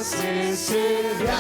cese de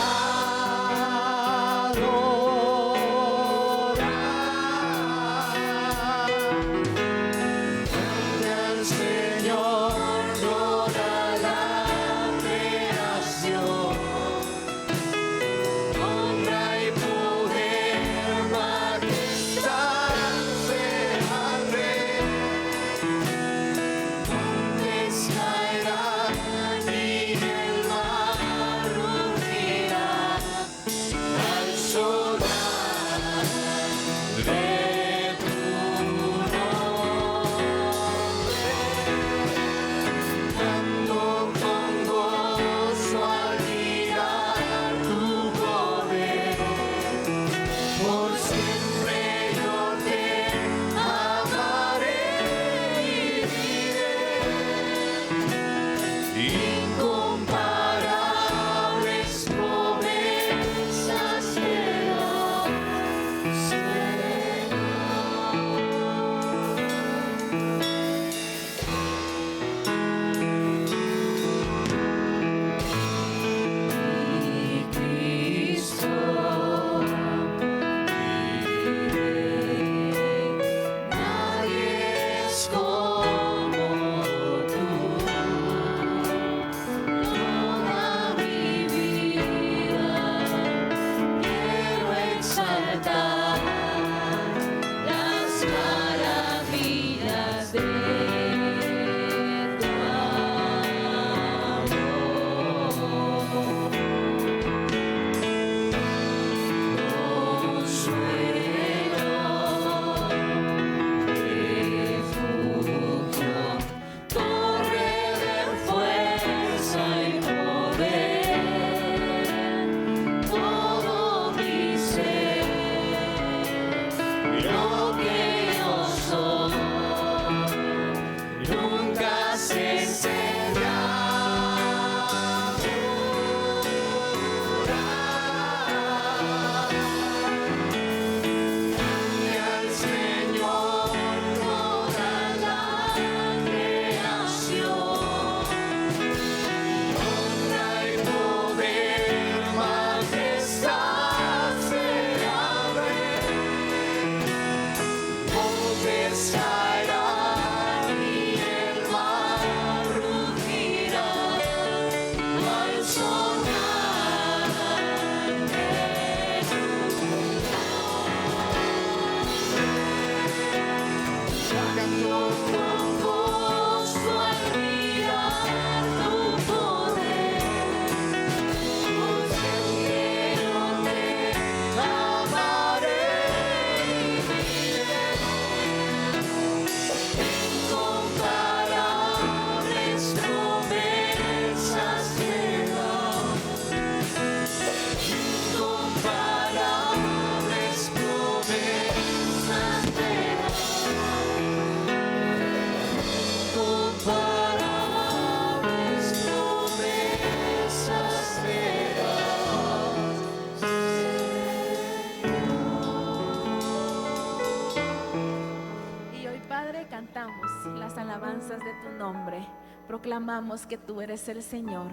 De tu nombre, proclamamos que tú eres el Señor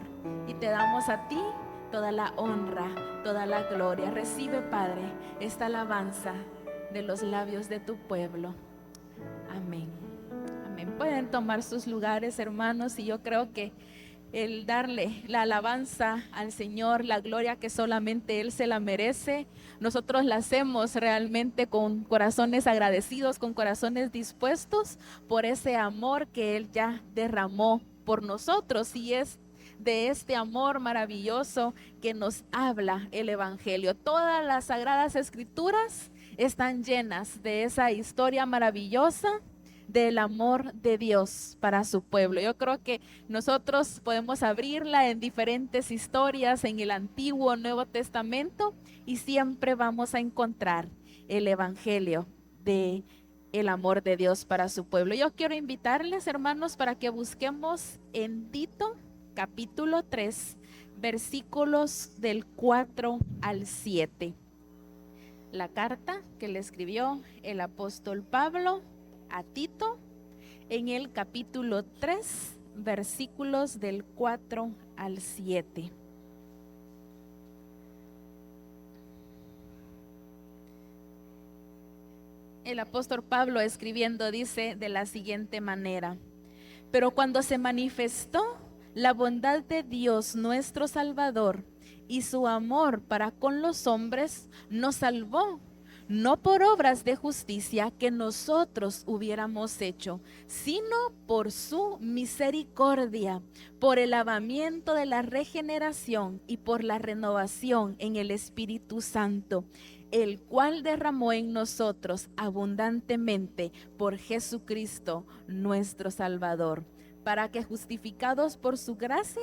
y te damos a ti toda la honra, toda la gloria. Recibe, Padre, esta alabanza de los labios de tu pueblo. Amén. Amén. Pueden tomar sus lugares, hermanos, y yo creo que el darle la alabanza al Señor, la gloria que solamente Él se la merece, nosotros la hacemos realmente con corazones agradecidos, con corazones dispuestos por ese amor que Él ya derramó por nosotros, y es de este amor maravilloso que nos habla el Evangelio. Todas las sagradas escrituras están llenas de esa historia maravillosa del amor de Dios para su pueblo. Yo creo que nosotros podemos abrirla en diferentes historias en el Antiguo o Nuevo Testamento y siempre vamos a encontrar el Evangelio de el amor de Dios para su pueblo. Yo quiero invitarles, hermanos, para que busquemos en Tito capítulo 3, versículos del 4 al 7. La carta que le escribió el apóstol Pablo a Tito en el capítulo 3, versículos del 4 al 7. el apóstol Pablo escribiendo dice de la siguiente manera: pero cuando se manifestó la bondad de Dios nuestro Salvador y su amor para con los hombres, nos salvó, no por obras de justicia que nosotros hubiéramos hecho, sino por su misericordia, por el lavamiento de la regeneración y por la renovación en el Espíritu Santo, el cual derramó en nosotros abundantemente por Jesucristo nuestro Salvador, para que justificados por su gracia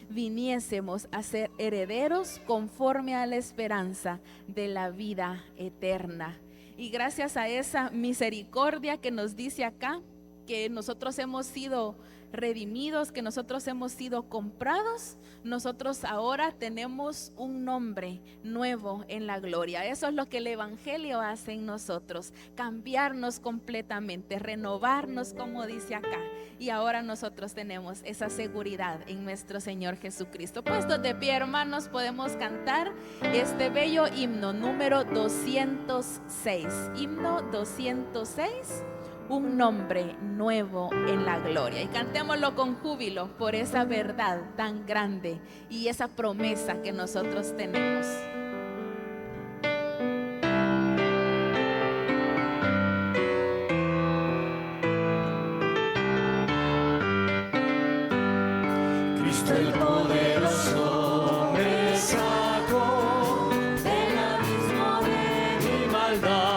viniésemos a ser herederos conforme a la esperanza de la vida eterna. Y gracias a esa misericordia que nos dice acá, que nosotros hemos sido redimidos, que nosotros hemos sido comprados, nosotros ahora tenemos un nombre nuevo en la gloria. Eso es lo que el Evangelio hace en nosotros, cambiarnos completamente, renovarnos, como dice acá. Y ahora nosotros tenemos esa seguridad en nuestro Señor Jesucristo. Puestos de pie, hermanos, podemos cantar este bello himno número 206. Himno 206. Un nombre nuevo en la gloria. Y cantémoslo con júbilo por esa verdad tan grande y esa promesa que nosotros tenemos. Cristo el poderoso me sacó del abismo de mi maldad.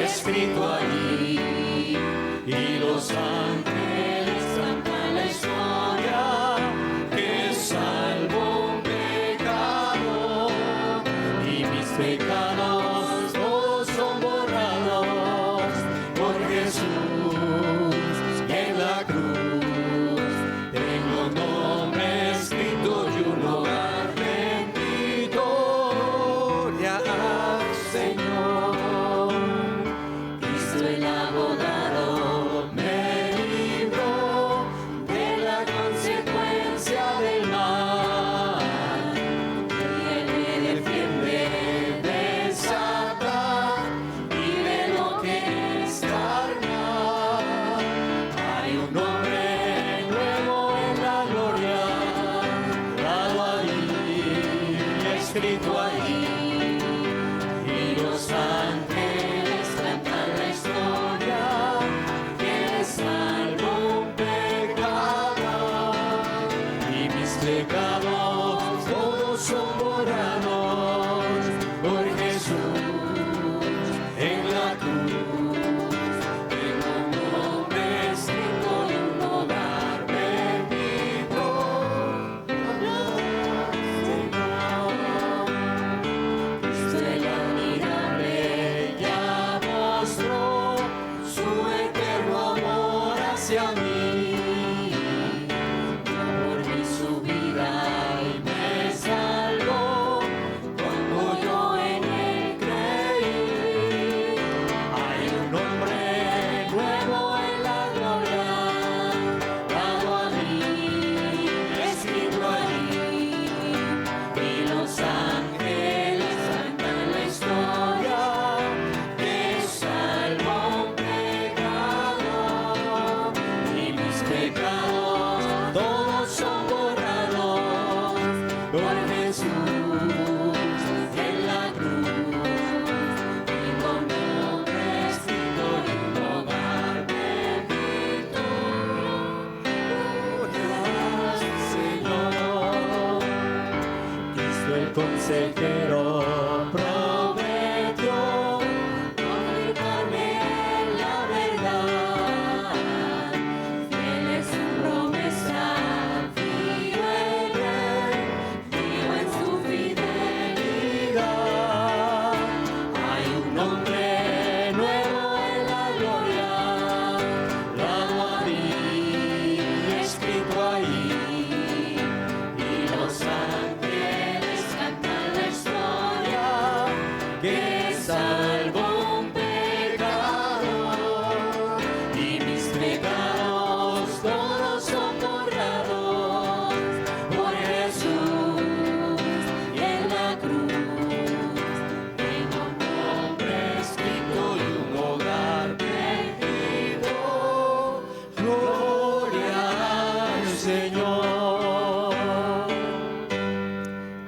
Escrito allí, y los ángeles cantan la historia que salvó un pecado, y mis pecados todos son borrados por Jesús en la cruz. Tengo un nombre escrito y un hogar bendito. Gloria al Señor. El abogado me libró de la consecuencia del mal, y Él me defiende de Satán y de lo que es carnal. Hay un nombre nuevo en la gloria, dado ahí, escrito allí, y los ángeles cantan la historia que salvó un pecado, y mis pecados todos son borrados por Jesús en la cruz. Tengo un nombre escrito y un hogar bendito. Señor, Cristo el admirable ya mostró su eterno amor hacia mí, dio por mí su vida y me salvó cuando yo en él creí. Hay un nombre nuevo en la gloria, dado a mí, escrito allí, y los ángeles cantan la historia que salvó un pecado, y mis pecados todos son borrados por Jesús en la cruz. Tengo un nombre escrito y un hogar bendito. Gloria al Señor. Cristo el consejero prometió comunicarme la verdad. Fiel es su promesa, fío en él, vivo en su fidelidad. Hay un nombre nuevo en la gloria, dado a mí, escrito ahí, y los ángeles cantan la historia Señor.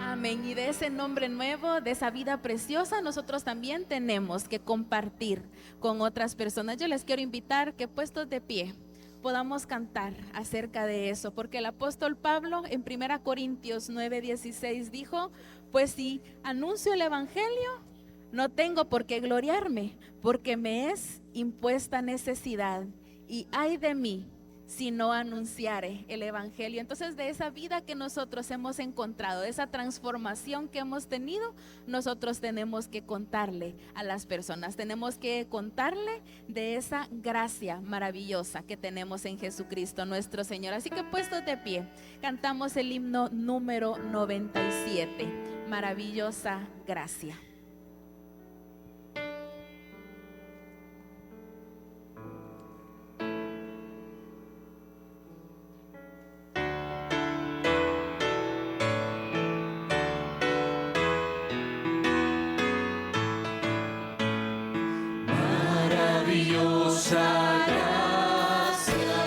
Amén. Y de ese nombre nuevo, de esa vida preciosa, nosotros también tenemos que compartir con otras personas. Yo les quiero invitar que puestos de pie podamos cantar acerca de eso, porque el apóstol Pablo en 1 Corintios 9:16 dijo: pues si anuncio el evangelio, no tengo por qué gloriarme, porque me es impuesta necesidad, y ay de mí si no anunciare el evangelio. Entonces, de esa vida que nosotros hemos encontrado, de esa transformación que hemos tenido, nosotros tenemos que contarle a las personas, tenemos que contarle de esa gracia maravillosa que tenemos en Jesucristo nuestro Señor. Así que puestos de pie, cantamos el himno número 97, maravillosa gracia. Maravillosa gracia,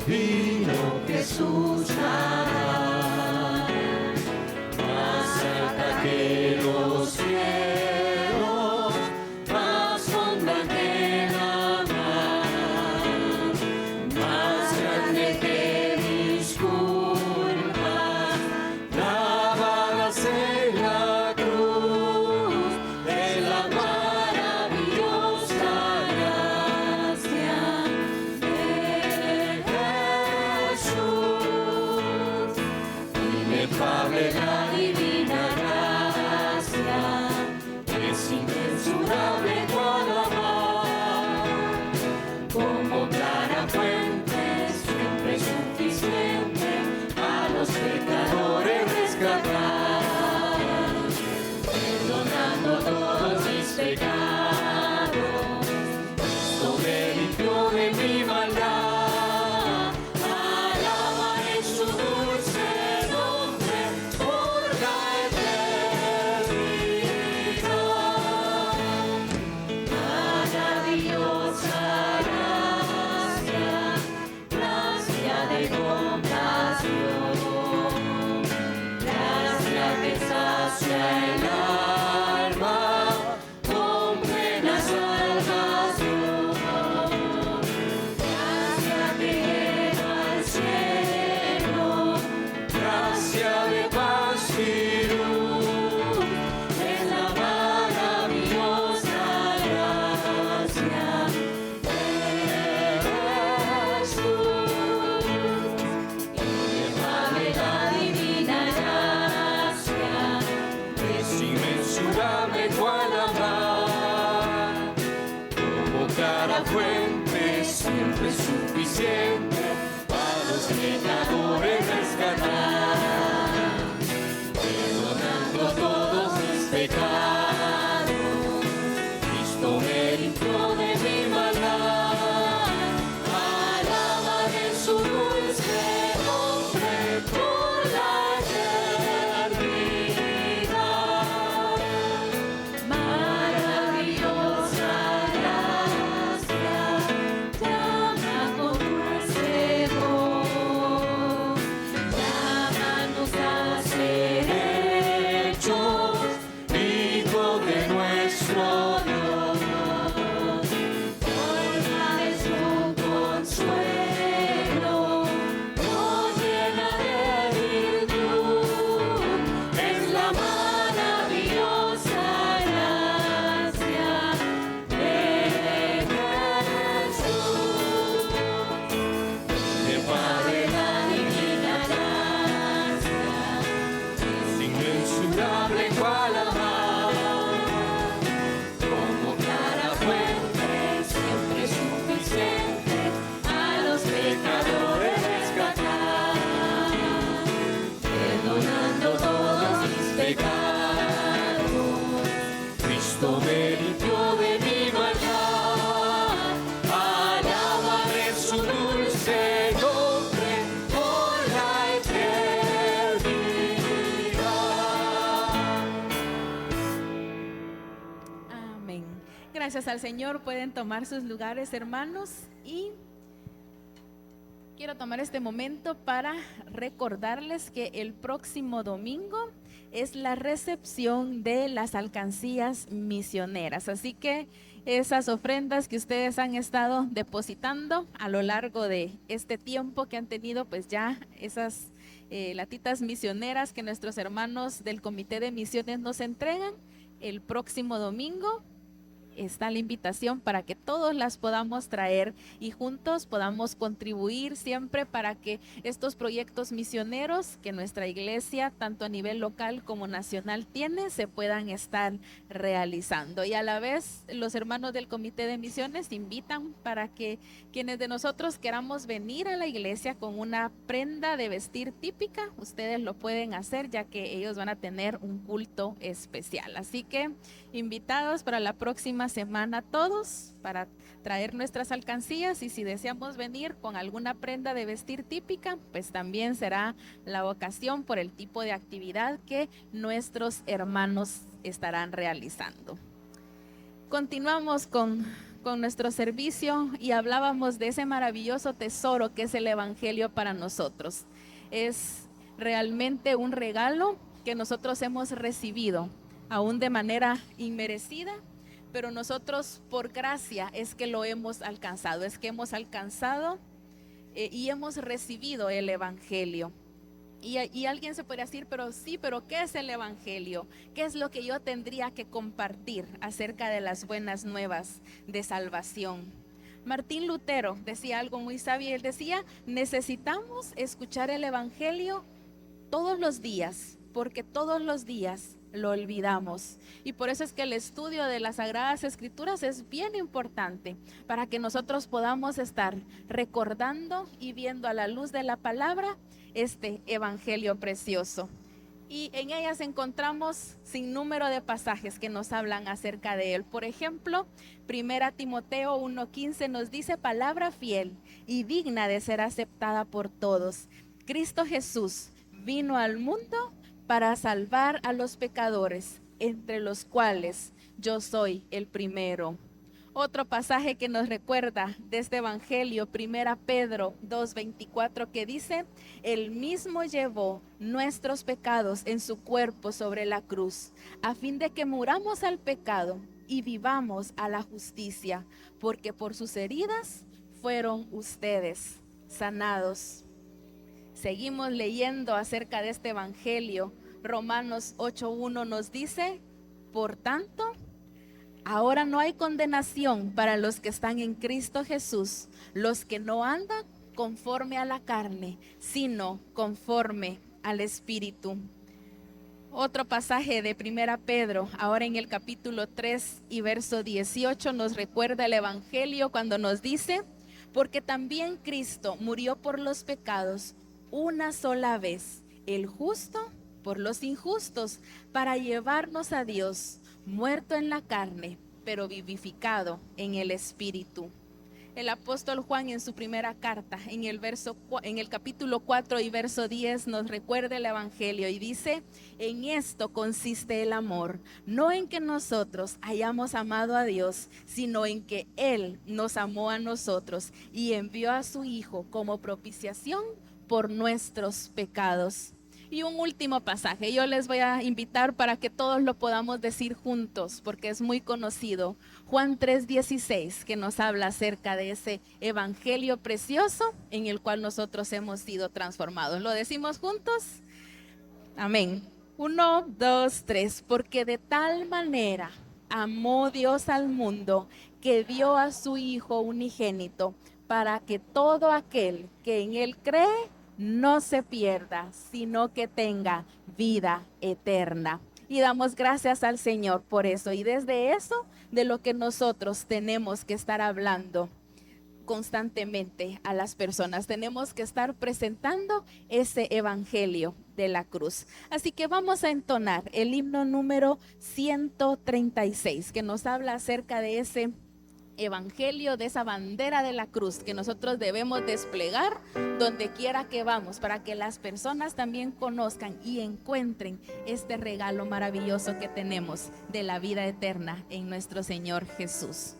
vino Jesús a dar, más alta que los cielos, más honda que la mar, más grande que mis culpas, clavadas en la cruz, de la maravillosa gracia de Jesús, inefable la divina gracia, es inmensurable cual amor, como clara fuente, siempre suficiente a los pecadores rescatar, perdonando todos mis pecados, Cristo me limpió de mi maldad, alabaré su dulce nombre por la eternidad. Maravillosa gracia, gracia de compasión, gracia que sacia el alma con plena salvación, gracia que lleva al cielo, gracia de paz y luz, es la maravillosa gracia de Jesús, inefable la divina gracia, es inmensurable cual amar, como clara fuente, siempre suficiente a los pecadores rescatar, perdonando todos mis pecados, Cristo me limpió de mi maldad, alabaré su dulce nombre por la eternidad. Maravillosa gracia, llama con dulce voz, llámanos a ser hechos hijos de nuestro Dios, forma de su consuelo, nos llena de virtud, es la maravillosa gracia de Jesús, de Padre la divina gracia, es inmensurable cual amar, como clara fuente, siempre suficiente a los pecadores rescatar, perdonando todos mis pecados, Cristo me limpió de mi maldad, alabaré su dulce nombre por la eternidad. Amén. Gracias al Señor. Pueden tomar sus lugares, hermanos, y quiero tomar este momento para recordarles que el próximo domingo es la recepción de las alcancías misioneras. Así que esas ofrendas que ustedes han estado depositando a lo largo de este tiempo que han tenido, pues ya esas latitas misioneras que nuestros hermanos del Comité de Misiones nos entregan, el próximo domingo está la invitación para que todos las podamos traer y juntos podamos contribuir siempre para que estos proyectos misioneros que nuestra iglesia, tanto a nivel local como nacional, tiene, se puedan estar realizando. Y a la vez, los hermanos del Comité de Misiones invitan para que quienes de nosotros queramos venir a la iglesia con una prenda de vestir típica, ustedes lo pueden hacer, ya que ellos van a tener un culto especial. Así que invitados para la próxima semana todos para traer nuestras alcancías, y si deseamos venir con alguna prenda de vestir típica, pues también será la ocasión por el tipo de actividad que nuestros hermanos estarán realizando. Continuamos con nuestro servicio y hablábamos de ese maravilloso tesoro que es el Evangelio para nosotros. Es realmente un regalo que nosotros hemos recibido aún de manera inmerecida, pero nosotros por gracia es que lo hemos alcanzado, es que hemos alcanzado y hemos recibido el Evangelio. Y alguien se podría decir, pero sí, pero ¿qué es el Evangelio? ¿Qué es lo que yo tendría que compartir acerca de las buenas nuevas de salvación? Martín Lutero decía algo muy sabio, él decía, necesitamos escuchar el Evangelio todos los días, porque todos los días lo olvidamos, y por eso es que el estudio de las Sagradas Escrituras es bien importante para que nosotros podamos estar recordando y viendo a la luz de la palabra este Evangelio precioso. Y en ellas encontramos sin número de pasajes que nos hablan acerca de él. Por ejemplo, 1 Timoteo 1:15 nos dice, palabra fiel y digna de ser aceptada por todos. Cristo Jesús vino al mundo para salvar a los pecadores, entre los cuales yo soy el primero. Otro pasaje que nos recuerda de este Evangelio, 1 Pedro 2:24, que dice, Él mismo llevó nuestros pecados en su cuerpo sobre la cruz, a fin de que muramos al pecado y vivamos a la justicia, porque por sus heridas fueron ustedes sanados. Seguimos leyendo acerca de este Evangelio. Romanos 8:1 nos dice, por tanto, ahora no hay condenación para los que están en Cristo Jesús, los que no andan conforme a la carne, sino conforme al Espíritu. Otro pasaje de 1 Pedro, ahora en el capítulo 3 y verso 18, nos recuerda el Evangelio cuando nos dice, porque también Cristo murió por los pecados una sola vez, el justo por los injustos, para llevarnos a Dios, muerto en la carne, pero vivificado en el Espíritu. El apóstol Juan en su primera carta, en el capítulo 4 y verso 10, nos recuerda el Evangelio y dice, en esto consiste el amor, no en que nosotros hayamos amado a Dios, sino en que Él nos amó a nosotros y envió a su Hijo como propiciación por nuestros pecados. Y un último pasaje, yo les voy a invitar para que todos lo podamos decir juntos, porque es muy conocido. Juan 3:16, que nos habla acerca de ese Evangelio precioso en el cual nosotros hemos sido transformados. ¿Lo decimos juntos? Amén. 1, 2, 3. Porque de tal manera amó Dios al mundo que dio a su Hijo unigénito, para que todo aquel que en Él cree no se pierda, sino que tenga vida eterna. Y damos gracias al Señor por eso. Y desde eso, de lo que nosotros tenemos que estar hablando constantemente a las personas, tenemos que estar presentando ese Evangelio de la cruz. Así que vamos a entonar el himno número 136, que nos habla acerca de ese Evangelio, de esa bandera de la cruz que nosotros debemos desplegar donde quiera que vamos, para que las personas también conozcan y encuentren este regalo maravilloso que tenemos de la vida eterna en nuestro Señor Jesús.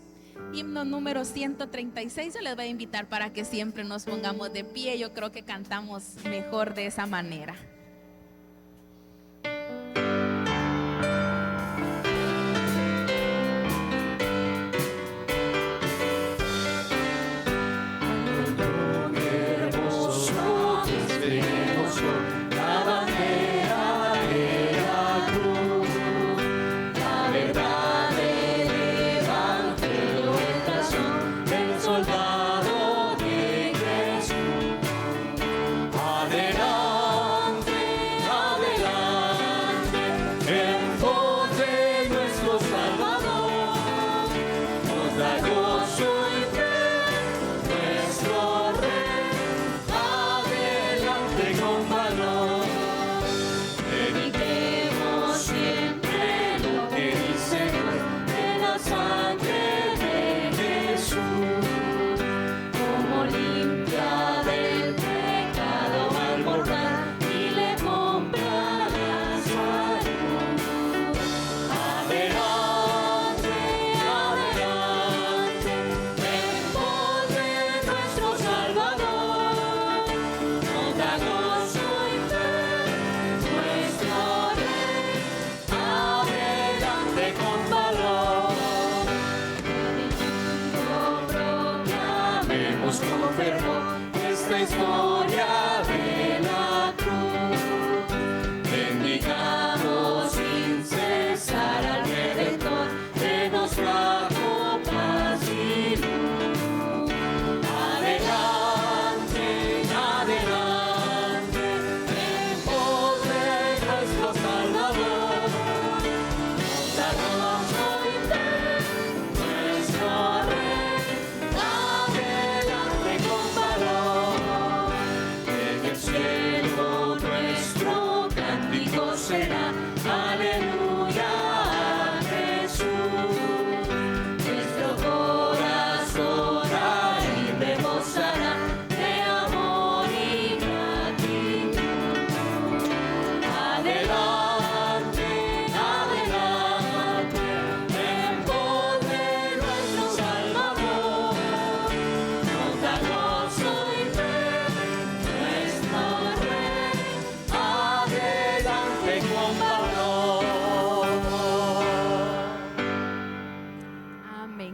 himno número 136. Yo les voy a invitar para que siempre nos pongamos de pie. Yo creo que cantamos mejor de esa manera.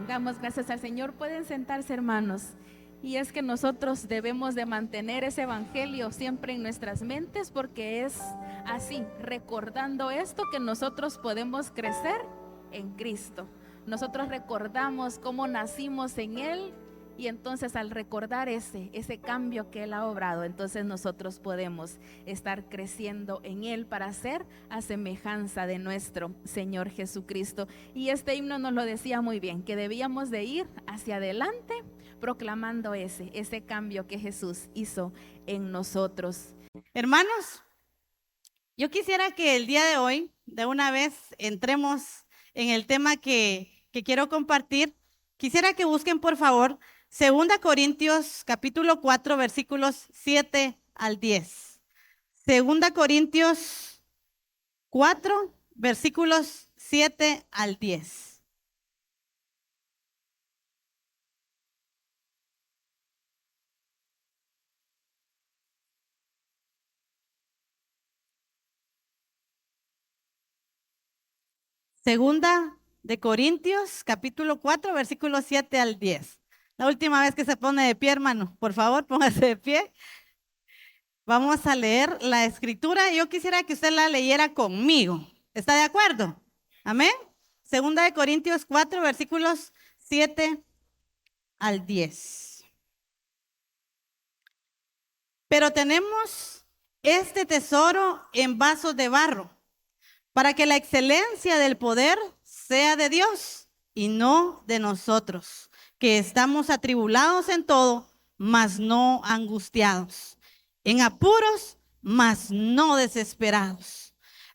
Damos gracias al Señor. Pueden sentarse, hermanos. Y es que nosotros debemos de mantener ese evangelio siempre en nuestras mentes, porque es así, recordando esto, que nosotros podemos crecer en Cristo. Nosotros recordamos cómo nacimos en Él, y entonces al recordar ese cambio que Él ha obrado, entonces nosotros podemos estar creciendo en Él para ser a semejanza de nuestro Señor Jesucristo. Y este himno nos lo decía muy bien, que debíamos de ir hacia adelante proclamando ese cambio que Jesús hizo en nosotros. Hermanos, yo quisiera que el día de hoy, de una vez, entremos en el tema que quiero compartir. Quisiera que busquen, por favor, 2 Corintios capítulo 4, versículos 7 al 10. 2 Corintios 4, versículos 7 al 10. Segunda de Corintios, capítulo 4, versículos 7 al 10. La última vez que se pone de pie, hermano, por favor, póngase de pie. Vamos a leer la escritura. Yo quisiera que usted la leyera conmigo. ¿Está de acuerdo? Amén. Segunda de Corintios 4, versículos 7 al 10. Pero tenemos este tesoro en vasos de barro, para que la excelencia del poder sea de Dios y no de nosotros, que estamos atribulados en todo, mas no angustiados, en apuros, mas no desesperados,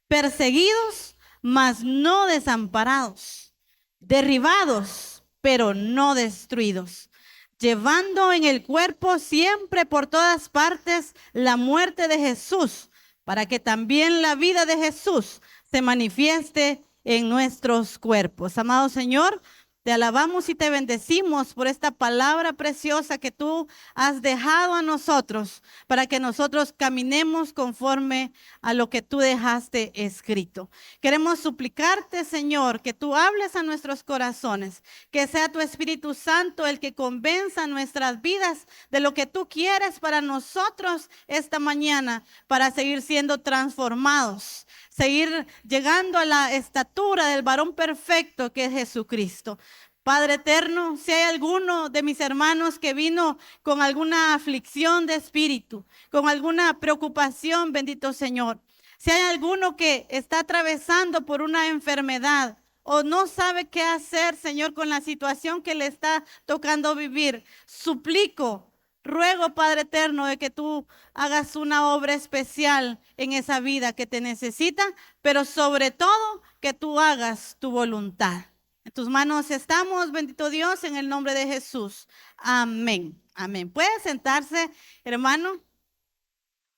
perseguidos, mas no desamparados, derribados, pero no destruidos, llevando en el cuerpo siempre por todas partes la muerte de Jesús, para que también la vida de Jesús se manifieste en nuestros cuerpos. Amado Señor, Te alabamos y te bendecimos por esta palabra preciosa que tú has dejado a nosotros para que nosotros caminemos conforme a lo que tú dejaste escrito. Queremos suplicarte, Señor, que tú hables a nuestros corazones, que sea tu Espíritu Santo el que convenza nuestras vidas de lo que tú quieres para nosotros esta mañana, para seguir siendo transformados, seguir llegando a la estatura del varón perfecto que es Jesucristo. Padre eterno, si hay alguno de mis hermanos que vino con alguna aflicción de espíritu, con alguna preocupación, bendito Señor, si hay alguno que está atravesando por una enfermedad o no sabe qué hacer, Señor, con la situación que le está tocando vivir, suplico, ruego, Padre eterno, de que tú hagas una obra especial en esa vida que te necesita, pero sobre todo que tú hagas tu voluntad. En tus manos estamos, bendito Dios, en el nombre de Jesús. Amén. Amén. ¿Puede sentarse, hermano?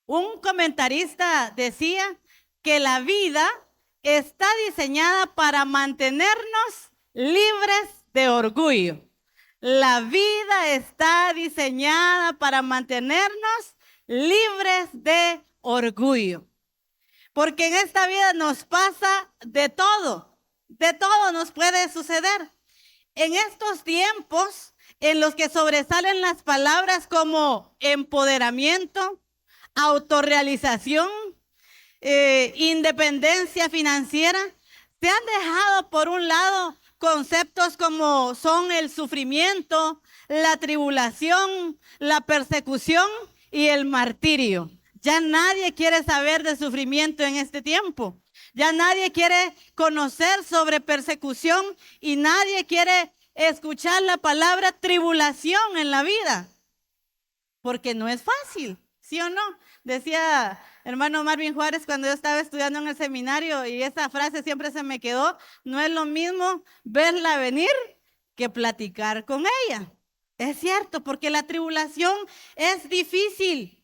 Un comentarista decía que la vida está diseñada para mantenernos libres de orgullo. La vida está diseñada para mantenernos libres de orgullo. Porque en esta vida nos pasa de todo nos puede suceder. En estos tiempos en los que sobresalen las palabras como empoderamiento, autorrealización, independencia financiera, se han dejado por un lado conceptos como son el sufrimiento, la tribulación, la persecución y el martirio. Ya nadie quiere saber de sufrimiento en este tiempo. Ya nadie quiere conocer sobre persecución y nadie quiere escuchar la palabra tribulación en la vida. Porque no es fácil, ¿sí o no? Decía hermano Marvin Juárez cuando yo estaba estudiando en el seminario y esa frase siempre se me quedó: no es lo mismo verla venir que platicar con ella. Es cierto, porque la tribulación es difícil.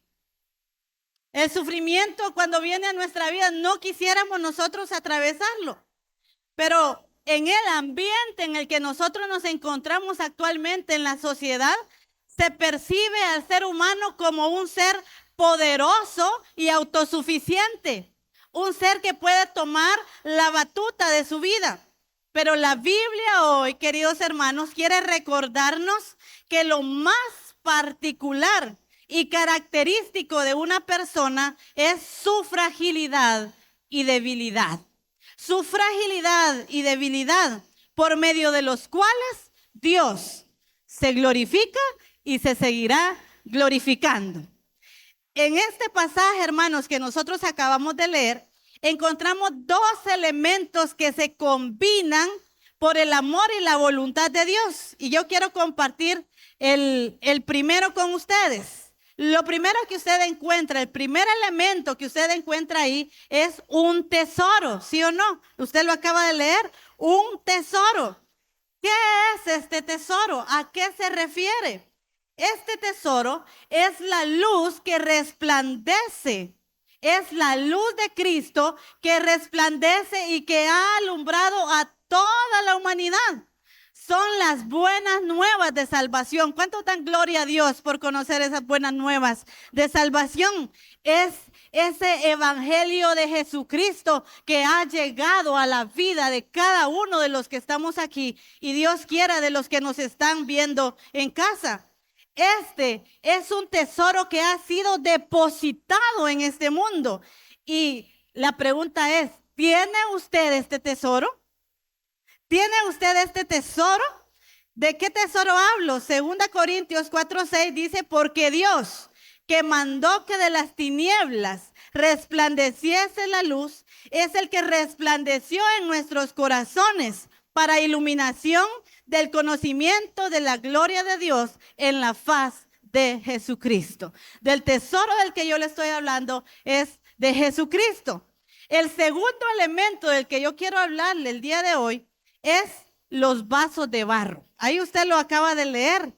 El sufrimiento cuando viene a nuestra vida no quisiéramos nosotros atravesarlo, pero en el ambiente en el que nosotros nos encontramos actualmente en la sociedad, se percibe al ser humano como un ser poderoso y autosuficiente, un ser que puede tomar la batuta de su vida. Pero la Biblia hoy, queridos hermanos, quiere recordarnos que lo más particular y característico de una persona es su fragilidad y debilidad. Su fragilidad y debilidad, por medio de los cuales Dios se glorifica y se seguirá glorificando. En este pasaje, hermanos, que nosotros acabamos de leer, encontramos dos elementos que se combinan por el amor y la voluntad de Dios. Y yo quiero compartir el primero con ustedes. Lo primero que usted encuentra, el primer elemento que usted encuentra ahí es un tesoro, ¿sí o no? Usted lo acaba de leer, un tesoro. ¿Qué es este tesoro? ¿A qué se refiere? Este tesoro es la luz que resplandece. Es la luz de Cristo que resplandece y que ha alumbrado a toda la humanidad. Son las buenas nuevas de salvación. ¿Cuánto dan gloria a Dios por conocer esas buenas nuevas de salvación? Es ese evangelio de Jesucristo que ha llegado a la vida de cada uno de los que estamos aquí y Dios quiera de los que nos están viendo en casa. Este es un tesoro que ha sido depositado en este mundo. Y la pregunta es, ¿tiene usted este tesoro? ¿Tiene usted este tesoro? ¿De qué tesoro hablo? 2 Corintios 4:6 dice, porque Dios, que mandó que de las tinieblas resplandeciese la luz, es el que resplandeció en nuestros corazones para iluminación del conocimiento de la gloria de Dios en la faz de Jesucristo. Del tesoro del que yo le estoy hablando es de Jesucristo. El segundo elemento del que yo quiero hablarle el día de hoy es los vasos de barro. Ahí usted lo acaba de leer.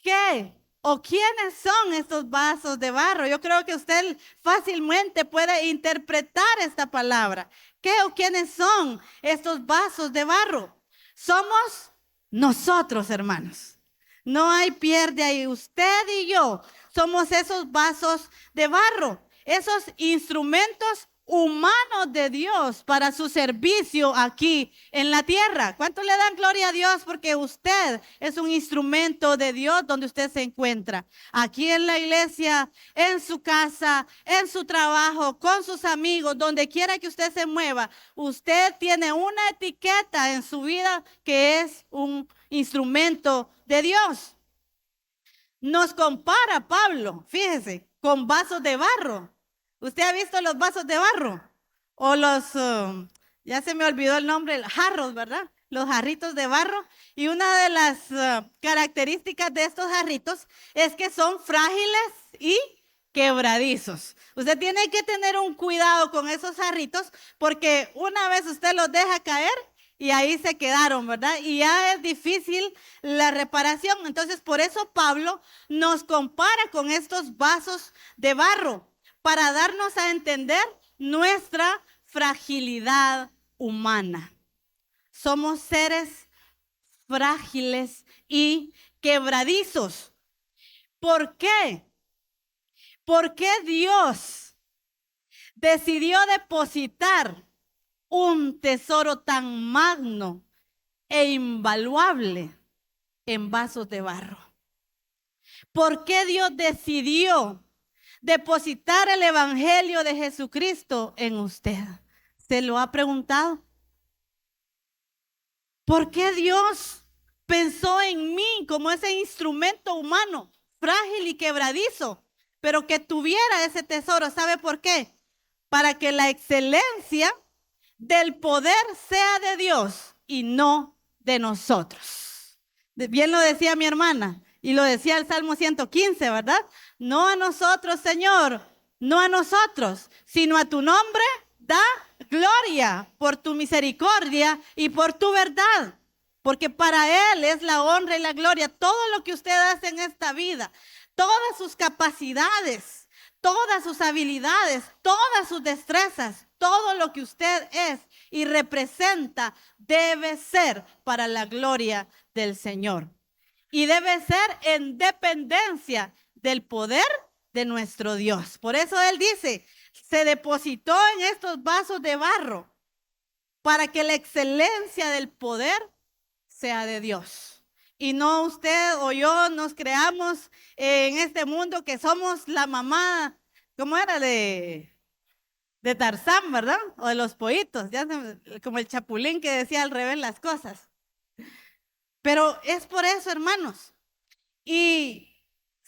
¿Qué o quiénes son estos vasos de barro? Yo creo que usted fácilmente puede interpretar esta palabra. ¿Qué o quiénes son estos vasos de barro? Somos Nosotros, hermanos. No hay pierde ahí. Usted y yo somos esos vasos de barro, esos instrumentos humanos de Dios para su servicio aquí en la tierra. ¿Cuánto le dan gloria a Dios? Porque usted es un instrumento de Dios donde usted se encuentra. Aquí en la iglesia, en su casa, en su trabajo, con sus amigos, donde quiera que usted se mueva. Usted tiene una etiqueta en su vida que es un instrumento de Dios. Nos compara Pablo, fíjese, con vasos de barro. ¿Usted ha visto los vasos de barro? O ya se me olvidó el nombre, jarros, ¿verdad? Los jarritos de barro. Y una de las características de estos jarritos es que son frágiles y quebradizos. Usted tiene que tener un cuidado con esos jarritos porque una vez usted los deja caer y ahí se quedaron, ¿verdad? Y ya es difícil la reparación. Entonces, por eso Pablo nos compara con estos vasos de barro para darnos a entender nuestra fragilidad humana. Somos seres frágiles y quebradizos. ¿Por qué? ¿Por qué Dios decidió depositar un tesoro tan magno e invaluable en vasos de barro? ¿Por qué Dios decidió depositar el evangelio de Jesucristo en usted? ¿Se lo ha preguntado? ¿Por qué Dios pensó en mí como ese instrumento humano, frágil y quebradizo, pero que tuviera ese tesoro? ¿Sabe por qué? Para que la excelencia del poder sea de Dios y no de nosotros. Bien lo decía mi hermana y lo decía el Salmo 115, ¿verdad? No a nosotros, Señor, no a nosotros, sino a tu nombre da gloria por tu misericordia y por tu verdad. Porque para Él es la honra y la gloria. Todo lo que usted hace en esta vida, todas sus capacidades, todas sus habilidades, todas sus destrezas, todo lo que usted es y representa debe ser para la gloria del Señor. Y debe ser en dependencia del poder de nuestro Dios. Por eso Él dice, se depositó en estos vasos de barro para que la excelencia del poder sea de Dios. Y no usted o yo nos creamos en este mundo que somos la mamá, ¿cómo era? De Tarzán, ¿verdad? O de los pollitos, ya como el chapulín que decía al revés las cosas. Pero es por eso, hermanos. Y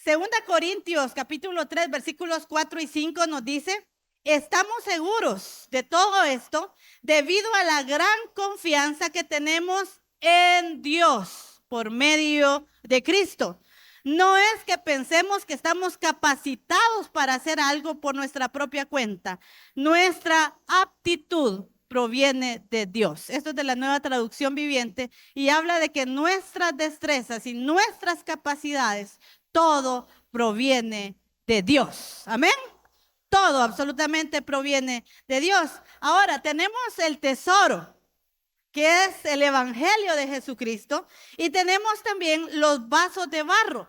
2 Corintios capítulo 3, versículos 4 y 5 nos dice, estamos seguros de todo esto debido a la gran confianza que tenemos en Dios por medio de Cristo. No es que pensemos que estamos capacitados para hacer algo por nuestra propia cuenta. Nuestra aptitud proviene de Dios. Esto es de la Nueva Traducción Viviente y habla de que nuestras destrezas y nuestras capacidades, todo proviene de Dios. Amén. Todo absolutamente proviene de Dios. Ahora tenemos el tesoro, que es el evangelio de Jesucristo, y tenemos también los vasos de barro.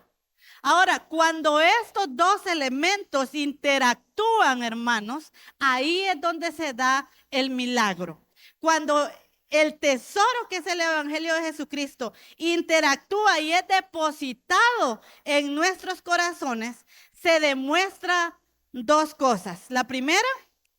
Ahora, cuando estos dos elementos interactúan, hermanos, ahí es donde se da el milagro. Cuando el tesoro, que es el evangelio de Jesucristo, interactúa y es depositado en nuestros corazones, se demuestra dos cosas. La primera,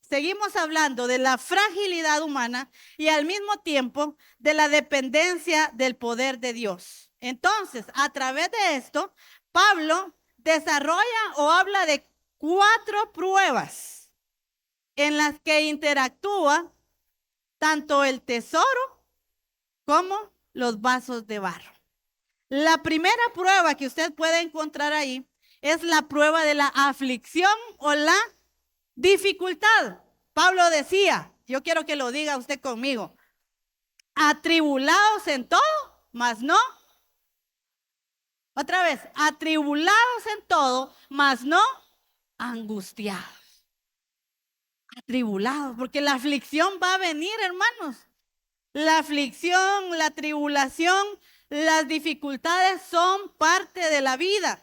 seguimos hablando de la fragilidad humana y al mismo tiempo de la dependencia del poder de Dios. Entonces, a través de esto, Pablo desarrolla o habla de 4 pruebas en las que interactúa tanto el tesoro como los vasos de barro. La primera prueba que usted puede encontrar ahí es la prueba de la aflicción o la dificultad. Pablo decía, yo quiero que lo diga usted conmigo, atribulados en todo, mas no. Otra vez, atribulados en todo, mas no angustiados. Atribulados, porque la aflicción va a venir, hermanos. La aflicción, la tribulación Las dificultades son parte de la vida.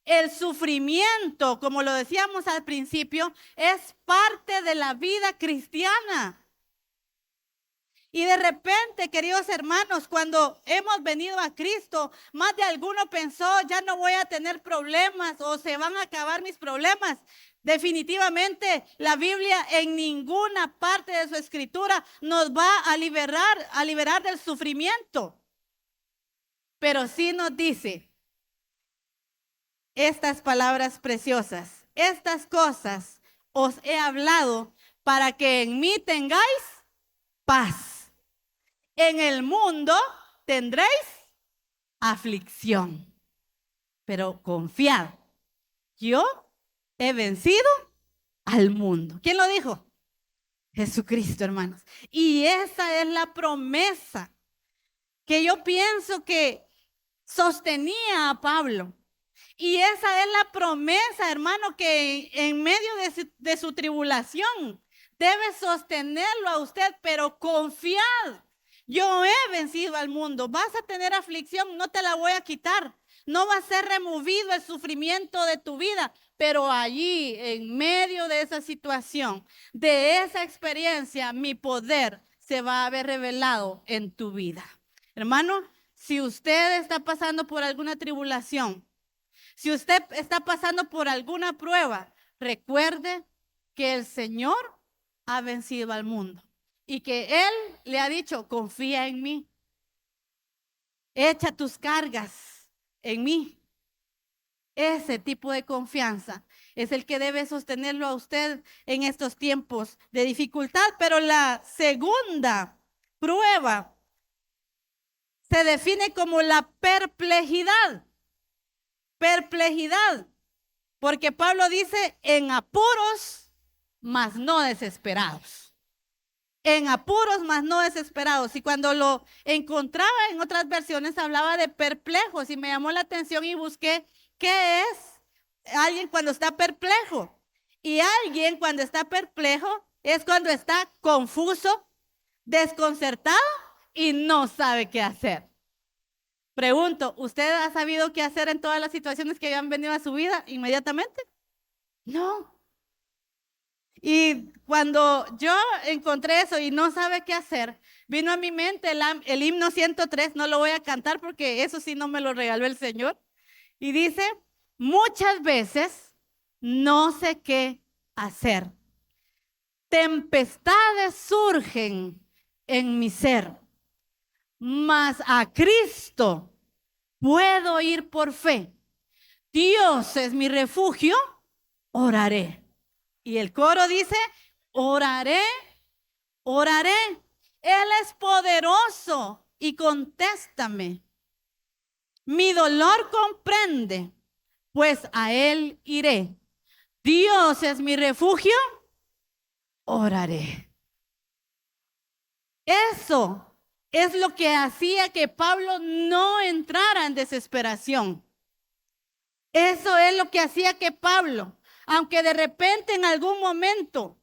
El sufrimiento, como lo decíamos al principio, es parte de la vida cristiana. Y de repente, queridos hermanos, cuando hemos venido a Cristo, más de alguno pensó, ya no voy a tener problemas o se van a acabar mis problemas. Definitivamente, la Biblia en ninguna parte de su escritura nos va a liberar del sufrimiento. Pero sí nos dice estas palabras preciosas: estas cosas os he hablado para que en mí tengáis paz. En el mundo tendréis aflicción, pero confiad, yo he vencido al mundo. ¿Quién lo dijo? Jesucristo, hermanos. Y esa es la promesa que yo pienso que sostenía a Pablo. Y esa es la promesa, hermano, que en medio de su tribulación debe sostenerlo a usted, pero confiad. Yo he vencido al mundo. Vas a tener aflicción, no te la voy a quitar. No va a ser removido el sufrimiento de tu vida, pero allí, en medio de esa situación, de esa experiencia, mi poder se va a ver revelado en tu vida. Hermano, si usted está pasando por alguna tribulación, si usted está pasando por alguna prueba, recuerde que el Señor ha vencido al mundo. Y que Él le ha dicho, confía en mí. Echa tus cargas en mí. Ese tipo de confianza es el que debe sostenerlo a usted en estos tiempos de dificultad. Pero la segunda prueba se define como la perplejidad. Perplejidad. Porque Pablo dice, en apuros, mas no desesperados. En apuros, mas no desesperados. Y cuando lo encontraba en otras versiones, hablaba de perplejos. Y me llamó la atención y busqué qué es alguien cuando está perplejo. Y alguien cuando está perplejo es cuando está confuso, desconcertado y no sabe qué hacer. Pregunto, ¿usted ha sabido qué hacer en todas las situaciones que han venido a su vida inmediatamente? No. Y cuando yo encontré eso y no sabe qué hacer, vino a mi mente el himno 103, no lo voy a cantar porque eso sí no me lo regaló el Señor. Y dice, muchas veces no sé qué hacer. Tempestades surgen en mi ser, mas a Cristo puedo ir por fe. Dios es mi refugio, oraré. Y el coro dice, oraré, oraré. Él es poderoso y contéstame. Mi dolor comprende, pues a Él iré. Dios es mi refugio, oraré. Eso es lo que hacía que Pablo no entrara en desesperación. Eso es lo que hacía que Pablo, aunque de repente en algún momento,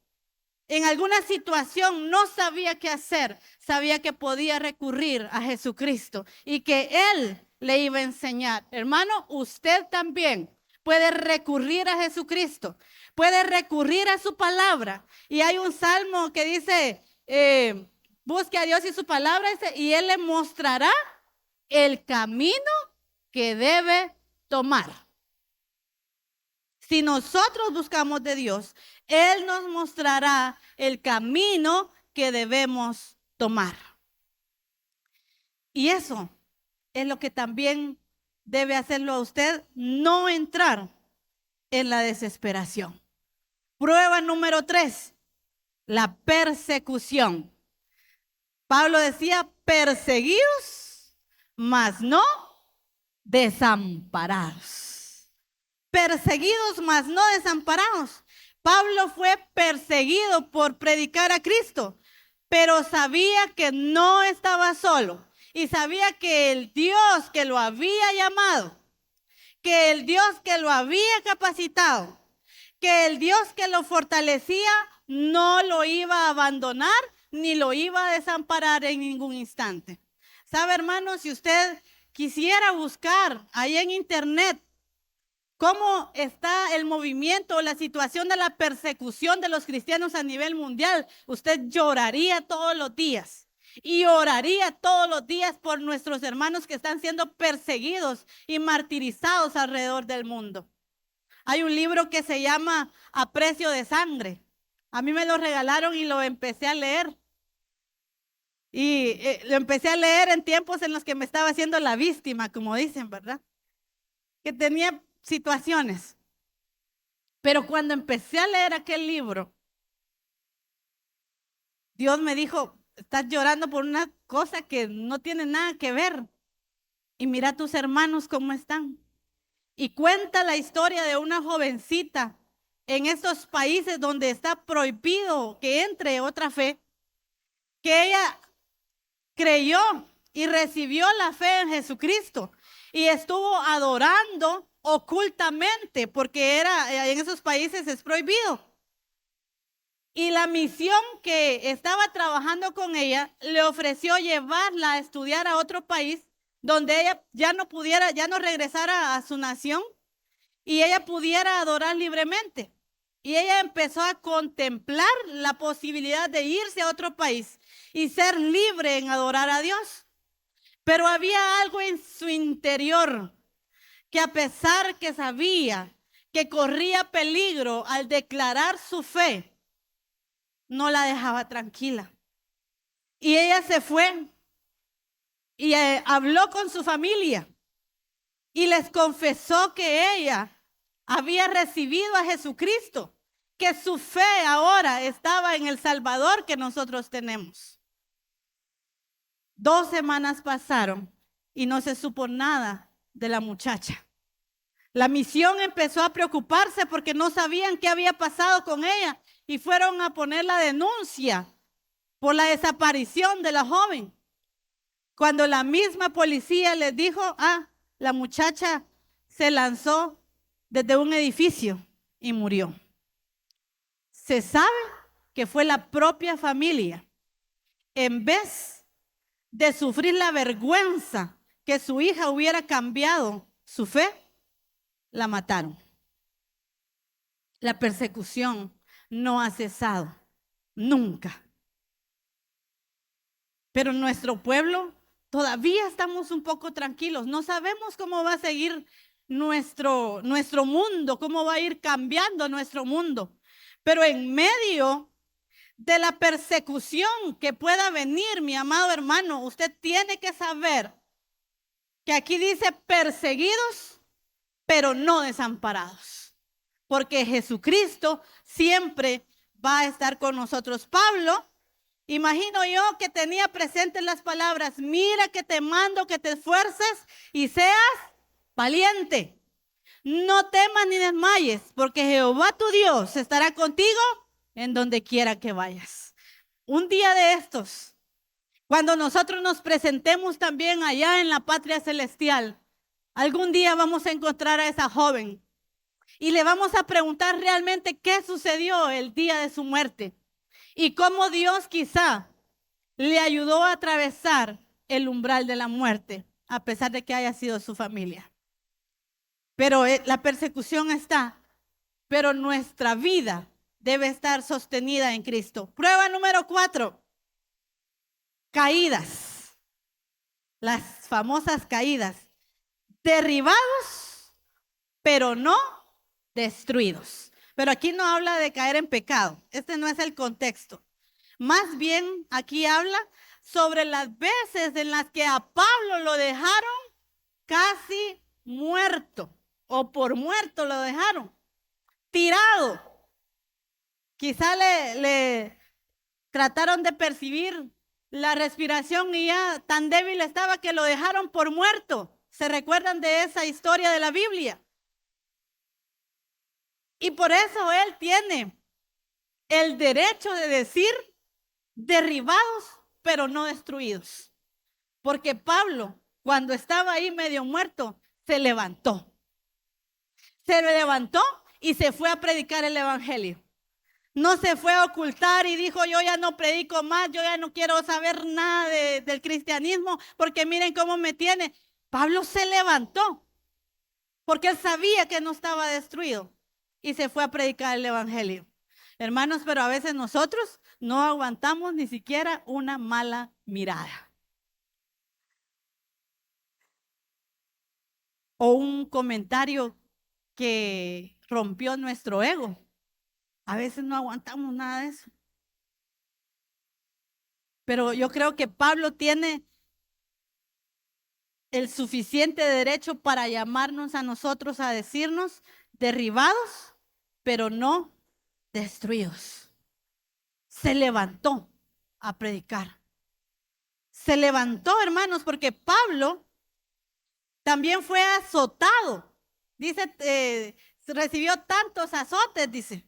en alguna situación no sabía qué hacer, sabía que podía recurrir a Jesucristo y que Él le iba a enseñar. Hermano, usted también puede recurrir a Jesucristo, puede recurrir a su palabra. Y hay un salmo que dice, busque a Dios y su palabra, y Él le mostrará el camino que debe tomar. Si nosotros buscamos de Dios, Él nos mostrará el camino que debemos tomar. Y eso es lo que también debe hacerlo a usted, no entrar en la desesperación. Prueba número 3, la persecución. Pablo decía, perseguidos, mas no desamparados. Perseguidos, mas no desamparados. Pablo fue perseguido por predicar a Cristo, pero sabía que no estaba solo y sabía que el Dios que lo había llamado, que el Dios que lo había capacitado, que el Dios que lo fortalecía no lo iba a abandonar ni lo iba a desamparar en ningún instante. ¿Sabe, hermano? Si usted quisiera buscar ahí en internet cómo está el movimiento o la situación de la persecución de los cristianos a nivel mundial, usted lloraría todos los días y oraría todos los días por nuestros hermanos que están siendo perseguidos y martirizados alrededor del mundo. Hay un libro que se llama A Precio de Sangre. A mí me lo regalaron y lo empecé a leer. Y lo empecé a leer en tiempos en los que me estaba haciendo la víctima, como dicen, ¿verdad? Que tenía situaciones. Pero cuando empecé a leer aquel libro, Dios me dijo, estás llorando por una cosa que no tiene nada que ver. Y mira a tus hermanos cómo están. Y cuenta la historia de una jovencita en estos países donde está prohibido que entre otra fe, que ella creyó y recibió la fe en Jesucristo y estuvo adorando ocultamente porque en esos países es prohibido. Y la misión que estaba trabajando con ella le ofreció llevarla a estudiar a otro país donde ella ya no regresara a su nación y ella pudiera adorar libremente. Y ella empezó a contemplar la posibilidad de irse a otro país y ser libre en adorar a Dios. Pero había algo en su interior que, a pesar que sabía que corría peligro al declarar su fe, no la dejaba tranquila. Y ella se fue y habló con su familia y les confesó que ella había recibido a Jesucristo, que su fe ahora estaba en el Salvador que nosotros tenemos. 2 semanas pasaron y no se supo nada de la muchacha. La misión empezó a preocuparse porque no sabían qué había pasado con ella y fueron a poner la denuncia por la desaparición de la joven. Cuando la misma policía les dijo, la muchacha se lanzó desde un edificio y murió. Se sabe que fue la propia familia, en vez de sufrir la vergüenza que su hija hubiera cambiado su fe, la mataron. La persecución no ha cesado, nunca. Pero en nuestro pueblo todavía estamos un poco tranquilos. No sabemos cómo va a seguir nuestro mundo, cómo va a ir cambiando nuestro mundo. Pero en medio de la persecución que pueda venir, mi amado hermano, usted tiene que saber que aquí dice perseguidos, pero no desamparados. Porque Jesucristo siempre va a estar con nosotros. Pablo, imagino yo que tenía presentes las palabras, mira que te mando que te esfuerces y seas valiente. No temas ni desmayes, porque Jehová tu Dios estará contigo en donde quiera que vayas. Un día de estos, cuando nosotros nos presentemos también allá en la patria celestial, algún día vamos a encontrar a esa joven y le vamos a preguntar realmente qué sucedió el día de su muerte y cómo Dios quizá le ayudó a atravesar el umbral de la muerte, a pesar de que haya sido su familia. Pero la persecución está, pero nuestra vida debe estar sostenida en Cristo. Prueba número 4, caídas. Las famosas caídas. Derribados, pero no destruidos. Pero aquí no habla de caer en pecado. Este no es el contexto. Más bien aquí habla sobre las veces en las que a Pablo lo dejaron casi muerto. O por muerto lo dejaron, tirado. Quizá le trataron de percibir la respiración y ya tan débil estaba que lo dejaron por muerto. ¿Se recuerdan de esa historia de la Biblia? Y por eso él tiene el derecho de decir derribados, pero no destruidos. Porque Pablo, cuando estaba ahí medio muerto, se levantó. Se levantó y se fue a predicar el evangelio. No se fue a ocultar y dijo, yo ya no predico más, yo ya no quiero saber nada del cristianismo, porque miren cómo me tiene. Pablo se levantó porque él sabía que no estaba destruido y se fue a predicar el evangelio. Hermanos, pero a veces nosotros no aguantamos ni siquiera una mala mirada o un comentario que rompió nuestro ego. A veces no aguantamos nada de eso. Pero yo creo que Pablo tiene el suficiente derecho para llamarnos a nosotros a decirnos derribados, pero no destruidos. Se levantó a predicar. Se levantó, hermanos, porque Pablo también fue azotado. Dice, recibió tantos azotes, dice.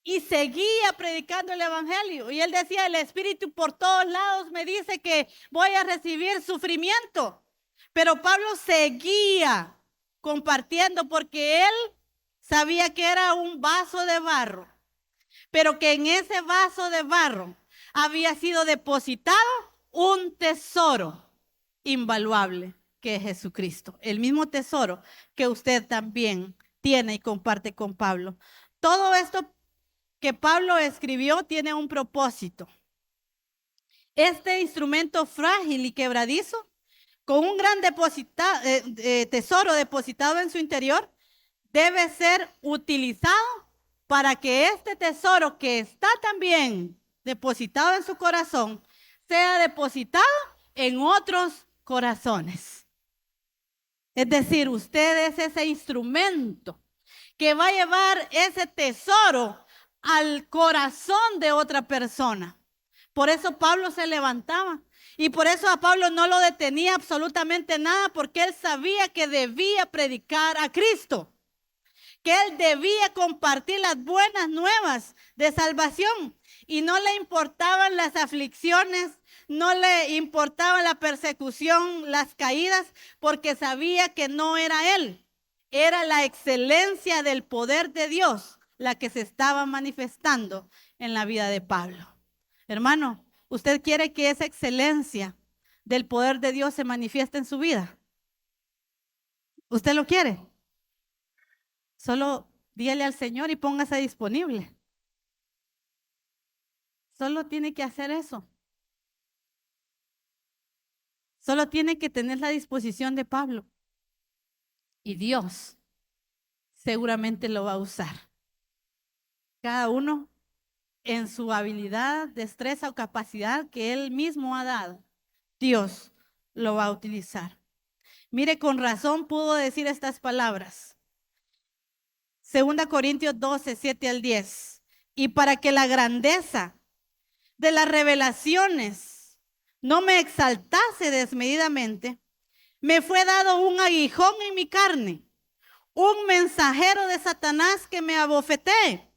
Y seguía predicando el evangelio. Y él decía, el Espíritu por todos lados me dice que voy a recibir sufrimiento. Pero Pablo seguía compartiendo porque él sabía que era un vaso de barro. Pero que en ese vaso de barro había sido depositado un tesoro invaluable que es Jesucristo. El mismo tesoro que usted también tiene y comparte con Pablo. Todo esto que Pablo escribió tiene un propósito. Este instrumento frágil y quebradizo, con un gran tesoro depositado en su interior, debe ser utilizado para que este tesoro que está también depositado en su corazón sea depositado en otros corazones. Es decir, usted es ese instrumento que va a llevar ese tesoro al corazón de otra persona. Por eso Pablo se levantaba y por eso a Pablo no lo detenía absolutamente nada, porque él sabía que debía predicar a Cristo, que él debía compartir las buenas nuevas de salvación y no le importaban las aflicciones, no le importaba la persecución, las caídas, porque sabía que no era él, era la excelencia del poder de Dios la que se estaba manifestando en la vida de Pablo. Hermano, ¿usted quiere que esa excelencia del poder de Dios se manifieste en su vida? ¿Usted lo quiere? Solo dígale al Señor y póngase disponible. Solo tiene que hacer eso. Solo tiene que tener la disposición de Pablo. Y Dios seguramente lo va a usar. Cada uno en su habilidad, destreza o capacidad que Él mismo ha dado, Dios lo va a utilizar. Mire, con razón pudo decir estas palabras. 2 Corintios 12, 7 al 10. Y para que la grandeza de las revelaciones no me exaltase desmedidamente, me fue dado un aguijón en mi carne, un mensajero de Satanás que me abofetee,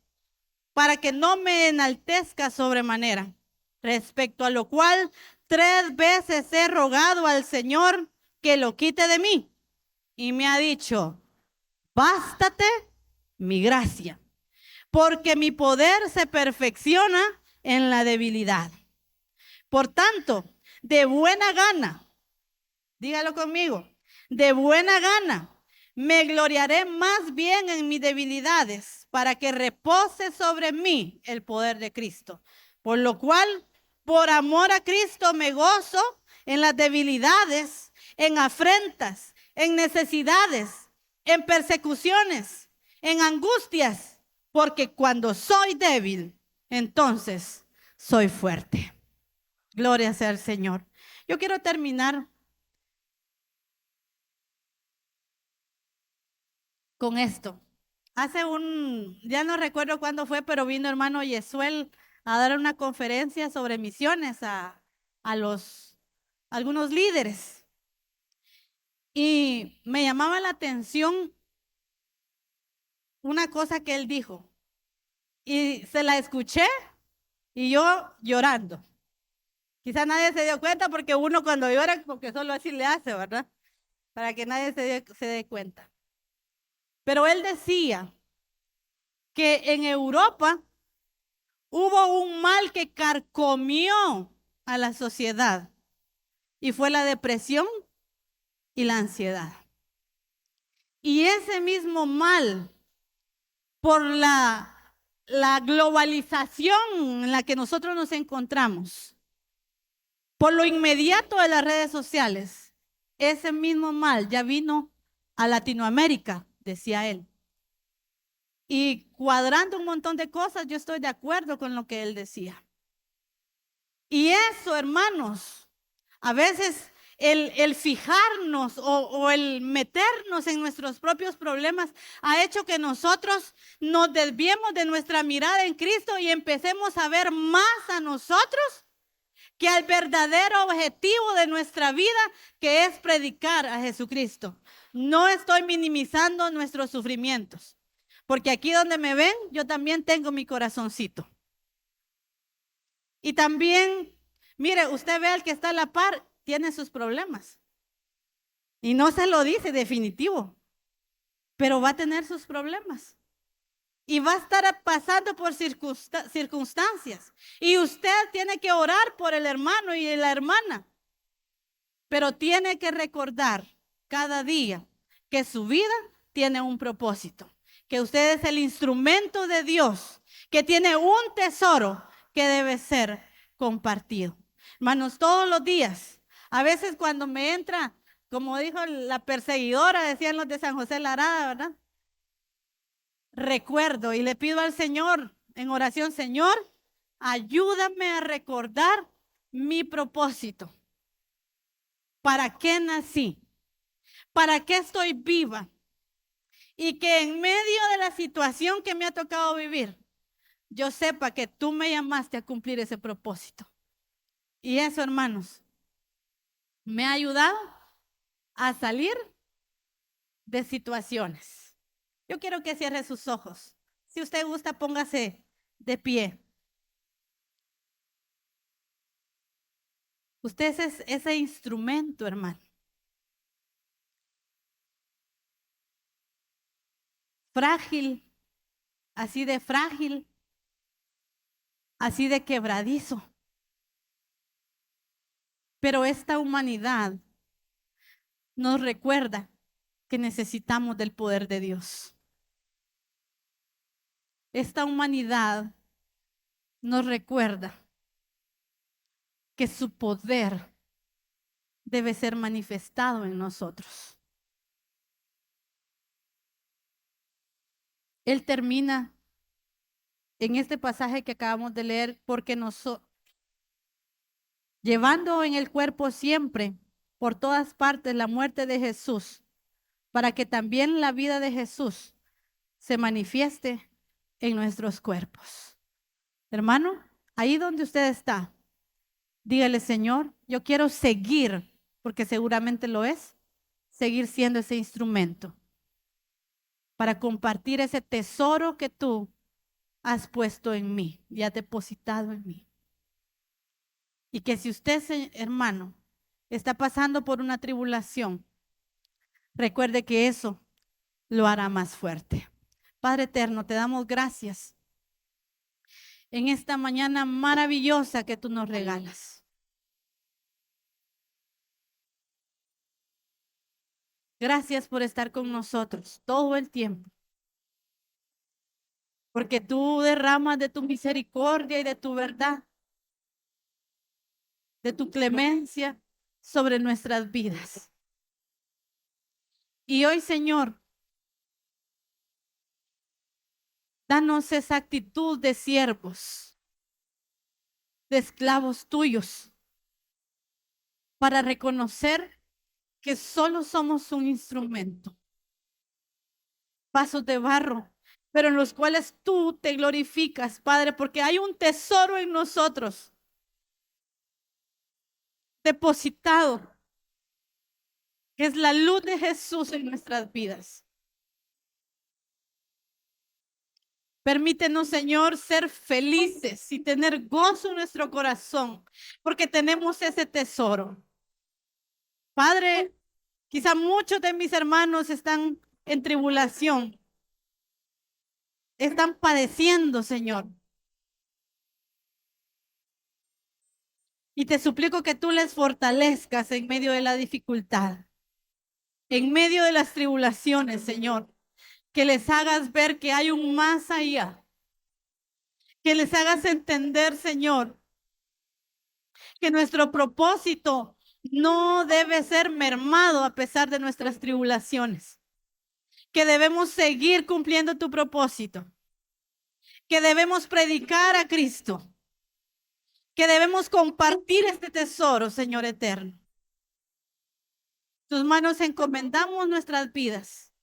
para que no me enaltezca sobremanera. Respecto a lo cual 3 veces he rogado al Señor que lo quite de mí. Y me ha dicho, bástate mi gracia, porque mi poder se perfecciona en la debilidad. Por tanto, de buena gana, dígalo conmigo, de buena gana, me gloriaré más bien en mis debilidades, para que repose sobre mí el poder de Cristo. Por lo cual, por amor a Cristo, me gozo en las debilidades, en afrentas, en necesidades, en persecuciones, en angustias, porque cuando soy débil, entonces soy fuerte. Gloria sea al Señor. Yo quiero terminar con esto. Ya no recuerdo cuándo fue, pero vino hermano Yesuel a dar una conferencia sobre misiones a algunos líderes. Y me llamaba la atención una cosa que él dijo. Y se la escuché y yo llorando. Quizá nadie se dio cuenta, porque uno cuando llora, porque solo así le hace, ¿verdad? Para que nadie se dé cuenta. Pero él decía que en Europa hubo un mal que carcomió a la sociedad y fue la depresión y la ansiedad. Y ese mismo mal, por la globalización en la que nosotros nos encontramos, por lo inmediato de las redes sociales, ese mismo mal ya vino a Latinoamérica, decía él. Y cuadrando un montón de cosas, yo estoy de acuerdo con lo que él decía. Y eso, hermanos, a veces el fijarnos o el meternos en nuestros propios problemas ha hecho que nosotros nos desviemos de nuestra mirada en Cristo y empecemos a ver más a nosotros que al verdadero objetivo de nuestra vida, que es predicar a Jesucristo. No estoy minimizando nuestros sufrimientos, porque aquí donde me ven, yo también tengo mi corazoncito. Y también, mire, usted ve al que está a la par, tiene sus problemas. Y no se lo dice definitivo, pero va a tener sus problemas. Y va a estar pasando por circunstancias. Y usted tiene que orar por el hermano y la hermana. Pero tiene que recordar cada día que su vida tiene un propósito. Que usted es el instrumento de Dios, que tiene un tesoro que debe ser compartido. Hermanos, todos los días, a veces cuando me entra, como dijo la perseguidora, decían los de San José Larada, ¿verdad? Recuerdo y le pido al Señor en oración, Señor, ayúdame a recordar mi propósito. ¿Para qué nací? ¿Para qué estoy viva? Y que en medio de la situación que me ha tocado vivir, yo sepa que tú me llamaste a cumplir ese propósito. Y eso, hermanos, me ha ayudado a salir de situaciones. Yo quiero que cierre sus ojos. Si usted gusta, póngase de pie. Usted es ese instrumento, hermano. Frágil, así de quebradizo. Pero esta humanidad nos recuerda que necesitamos del poder de Dios. Esta humanidad nos recuerda que su poder debe ser manifestado en nosotros. Él termina en este pasaje que acabamos de leer, porque llevando en el cuerpo siempre, por todas partes, la muerte de Jesús, para que también la vida de Jesús se manifieste en nuestros cuerpos. Hermano, ahí donde usted está, dígale, Señor, yo quiero seguir, porque seguramente lo es, seguir siendo ese instrumento para compartir ese tesoro que tú has puesto en mí y has depositado en mí. Y que si usted, hermano, está pasando por una tribulación, recuerde que eso lo hará más fuerte. Padre eterno, te damos gracias en esta mañana maravillosa que tú nos regalas. Gracias por estar con nosotros todo el tiempo. Porque tú derramas de tu misericordia y de tu verdad, de tu clemencia sobre nuestras vidas. Y hoy, Señor, danos esa actitud de siervos, de esclavos tuyos, para reconocer que solo somos un instrumento, vasos de barro, pero en los cuales tú te glorificas, Padre, porque hay un tesoro en nosotros depositado, que es la luz de Jesús en nuestras vidas. Permítenos, Señor, ser felices y tener gozo en nuestro corazón, porque tenemos ese tesoro. Padre, quizá muchos de mis hermanos están en tribulación, están padeciendo, Señor. Y te suplico que tú les fortalezcas en medio de la dificultad. en medio de las tribulaciones, Señor, que les hagas ver que hay un más allá, que les hagas entender, Señor, que nuestro propósito no debe ser mermado a pesar de nuestras tribulaciones, que debemos seguir cumpliendo tu propósito, que debemos predicar a Cristo, que debemos compartir este tesoro, Señor eterno. Tus manos encomendamos nuestras vidas.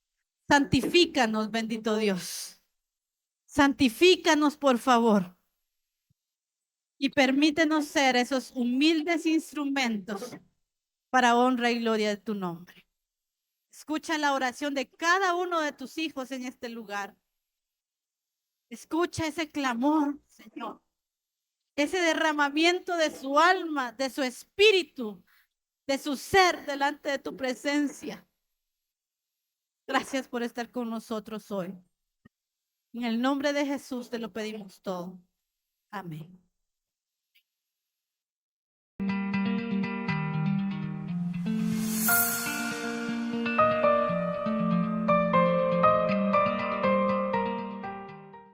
Santifícanos, bendito Dios. Santifícanos, por favor. Y permítenos ser esos humildes instrumentos para honra y gloria de tu nombre. Escucha la oración de cada uno de tus hijos en este lugar. Escucha ese clamor, Señor. Ese derramamiento de su alma, de su espíritu, de su ser delante de tu presencia. Gracias por estar con nosotros hoy. En el nombre de Jesús te lo pedimos todo. Amén.